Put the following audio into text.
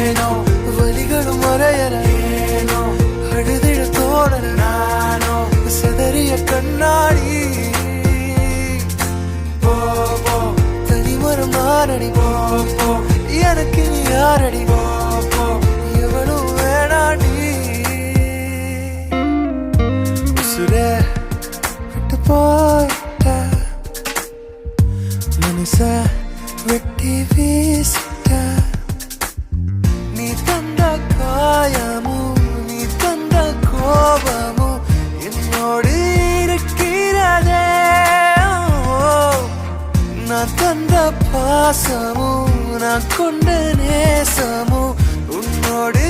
ஏனோ வலிகளும் மறையல ஏனோ அழுதிட தோணல நானோ செதறிய கண்ணாடி போ போ தனிமரம் நானடி போ போ எனக்கு நீ யாரடி போ போ எவனும் வேணாடி உசுரே விட்டு போயிட்ட மனச வெட்டி வீசிட்ட நீ தந்த காயமும் நீ தந்த கோபமும் என்னோடு இருக்கிறதே நான் தந்த பாசமும் நான் கொண்ட நேசமும் உன்னோடு